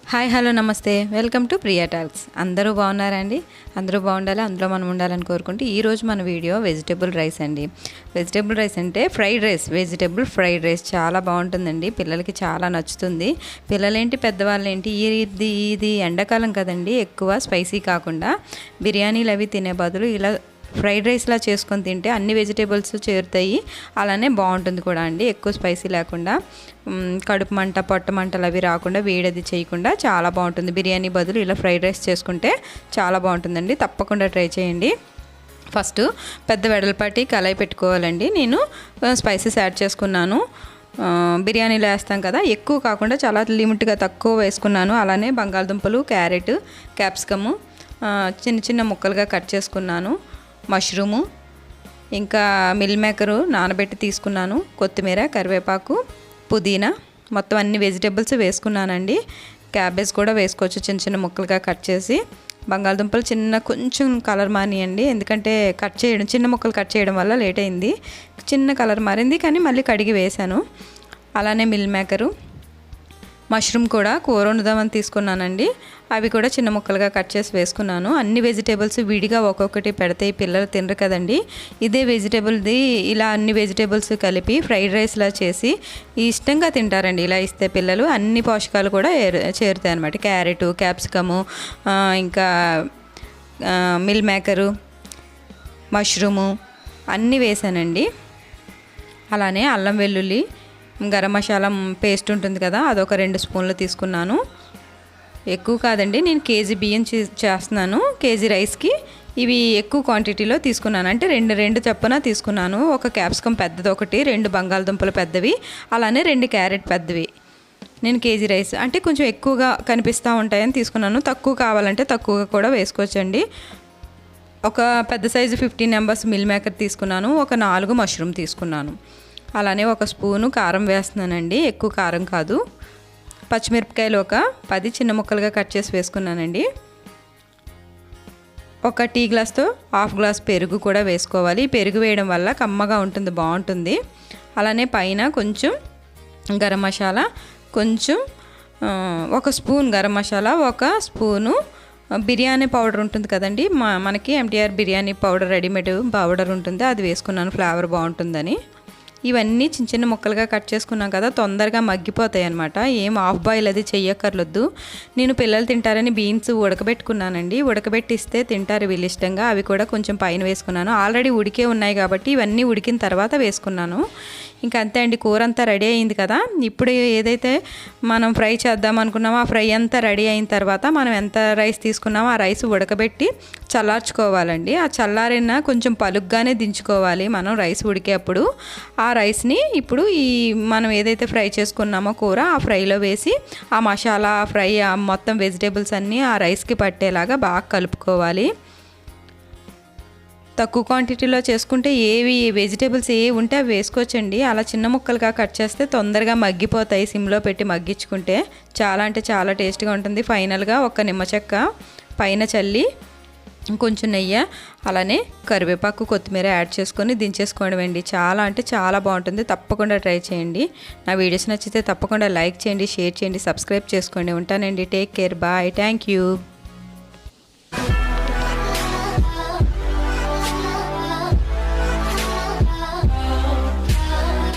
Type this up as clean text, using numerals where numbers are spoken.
Hi hello నమస్తే welcome to Priya talks. అందరూ బాగున్నారండి? అందరూ బాగుండాలి, అందులో మనం ఉండాలని కోరుకుంటూ ఈరోజు మన వీడియో వెజిటేబుల్ రైస్ అండి. వెజిటేబుల్ రైస్ అంటే fried rice, vegetable fried rice చాలా బాగుంటుందండి. పిల్లలకి చాలా నచ్చుతుంది. పిల్లలేంటి పెద్దవాళ్ళు ఏంటి, ఇది ఎండాకాలం కదండి, ఎక్కువ స్పైసీ కాకుండా బిర్యానీలు అవి తినే బదులు ఇలా ఫ్రైడ్ రైస్లా చేసుకొని తింటే అన్ని వెజిటేబుల్స్ చేరుతాయి. అలానే బాగుంటుంది కూడా అండి, ఎక్కువ స్పైసీ లేకుండా, కడుపు మంట పొట్ట మంటలు అవి రాకుండా, వేడది చేయకుండా చాలా బాగుంటుంది. బిర్యానీ బదులు ఇలా ఫ్రైడ్ రైస్ చేసుకుంటే చాలా బాగుంటుందండి. తప్పకుండా ట్రై చేయండి. ఫస్ట్ పెద్ద వెడల్పాటి కళాయి పెట్టుకోవాలండి. నేను స్పైసెస్ యాడ్ చేసుకున్నాను. బిర్యానీలో వేస్తాం కదా, ఎక్కువ కాకుండా చాలా లిమిట్గా తక్కువ వేసుకున్నాను. అలానే బంగాళదుంపలు, క్యారెట్, క్యాప్సికము చిన్న చిన్న ముక్కలుగా కట్ చేసుకున్నాను. మష్రూము, ఇంకా మిల్ మేకరు నానబెట్టి తీసుకున్నాను. కొత్తిమీర, కరివేపాకు, పుదీనా, మొత్తం అన్ని వెజిటేబుల్స్ వేసుకున్నానండి. క్యాబేజ్ కూడా వేసుకోవచ్చు చిన్న చిన్న ముక్కలుగా కట్ చేసి. బంగాళదుంపలు కొంచెం కలర్ మారియండి, ఎందుకంటే చిన్న ముక్కలు కట్ చేయడం వల్ల లేట్ అయింది. చిన్న కలర్ మారింది కానీ మళ్ళీ కడిగి వేశాను. అలానే మిల్ మేకరు, మష్రూమ్ కూడా కూర వండుదామని తీసుకున్నానండి. అవి కూడా చిన్న ముక్కలుగా కట్ చేసి వేసుకున్నాను. అన్ని వెజిటేబుల్స్ విడిగా ఒక్కొక్కటి పెడితే పిల్లలు తినరు కదండి. ఇదే వెజిటేబుల్ది ఇలా అన్ని వెజిటేబుల్స్ కలిపి ఫ్రైడ్ రైస్లా చేసి ఇష్టంగా తింటారండి. ఇలా ఇస్తే పిల్లలు అన్ని పోషకాలు కూడా చేరుతాయి అన్నమాట. క్యారెట్, క్యాప్సికము, ఇంకా మిల్ మేకరు, మష్రూము అన్నీ వేసానండి. అలానే అల్లం వెల్లుల్లి, గరం మసాలా పేస్ట్ ఉంటుంది కదా, అదొక 2 స్పూన్లు తీసుకున్నాను. ఎక్కువ కాదండి, నేను కేజీ బియ్యం చేస్తున్నాను. కేజీ రైస్కి ఇవి ఎక్కువ క్వాంటిటీలో తీసుకున్నాను. అంటే రెండు చొప్పున తీసుకున్నాను. ఒక క్యాప్సికమ్ పెద్దది ఒకటి, 2 బంగాళదుంపలు పెద్దవి, అలానే 2 క్యారెట్ పెద్దవి. నేను కేజీ రైస్ అంటే కొంచెం ఎక్కువగా కనిపిస్తూ ఉంటాయని తీసుకున్నాను. తక్కువ కావాలంటే తక్కువగా కూడా వేసుకోవచ్చండి. ఒక పెద్ద సైజు 15 మెంబర్స్ మిల్ మేకర్ తీసుకున్నాను. ఒక 4 మష్రూమ్ తీసుకున్నాను. అలానే 1 స్పూను కారం వేస్తున్నానండి, ఎక్కువ కారం కాదు. పచ్చిమిరపకాయలు ఒక 10 చిన్న ముక్కలుగా కట్ చేసి వేసుకున్నానండి. ఒక టీ గ్లాస్తో 1/2 గ్లాస్ పెరుగు కూడా వేసుకోవాలి. పెరుగు వేయడం వల్ల కమ్మగా ఉంటుంది, బాగుంటుంది. అలానే పైన కొంచెం గరం మసాలా, కొంచెం 1 spoon garam masala, 1 spoon biryani powder ఉంటుంది కదండి, మనకి MTR biryani powder readymade powder ఉంటుంది, అది వేసుకున్నాను ఫ్లేవర్ బాగుంటుందని. ఇవన్నీ చిన్న చిన్న ముక్కలుగా కట్ చేసుకున్నాం కదా, తొందరగా మగ్గిపోతాయి అన్నమాట. ఏం హాఫ్ బాయిల్ అది చెయ్యక్కర్లొద్దు. నేను పిల్లలు తింటారని బీన్స్ ఉడకబెట్టుకున్నానండి. ఉడకబెట్టిస్తే తింటారు వీళ్ళు ఇష్టంగా. అవి కూడా కొంచెం పైన వేసుకున్నాను. ఆల్రెడీ ఉడికే ఉన్నాయి కాబట్టి ఇవన్నీ ఉడికిన తర్వాత వేసుకున్నాను. ఇంకా అంతే అండి, కూర అంతా రెడీ అయింది కదా. ఇప్పుడు ఏదైతే మనం ఫ్రై చేద్దాం అనుకున్నామో ఆ ఫ్రై అంతా రెడీ అయిన తర్వాత మనం ఎంత రైస్ తీసుకున్నామో ఆ రైస్ ఉడకబెట్టి చల్లార్చుకోవాలండి. ఆ చల్లారిన కొంచెం పలుగ్గానే దించుకోవాలి మనం రైస్ ఉడికేప్పుడు. ఆ రైస్ని ఇప్పుడు మనం ఏదైతే ఫ్రై చేసుకున్నామో కూర, ఆ ఫ్రైలో వేసి ఆ మసాలా ఫ్రై మొత్తం వెజిటేబుల్స్ అన్నీ ఆ రైస్కి పట్టేలాగా బాగా కలుపుకోవాలి. తక్కువ క్వాంటిటీలో చేసుకుంటే వెజిటేబుల్స్ ఉంటే అవి వేసుకోవచ్చండి. అలా చిన్న ముక్కలుగా కట్ చేస్తే తొందరగా మగ్గిపోతాయి. సిమ్లో పెట్టి మగ్గించుకుంటే చాలా అంటే చాలా టేస్ట్గా ఉంటుంది. ఫైనల్గా 1 నిమ్మ చెక్క పైన చల్లి కొంచెం నెయ్యి, అలానే కరివేపాకు, కొత్తిమీర యాడ్ చేసుకొని దించేసుకోవడం అండి. చాలా అంటే చాలా బాగుంటుంది. తప్పకుండా ట్రై చేయండి. నా వీడియోస్ నచ్చితే తప్పకుండా లైక్ చేయండి, షేర్ చేయండి, సబ్స్క్రైబ్ చేసుకోండి. ఉంటానండి. Take care, bye, thank you.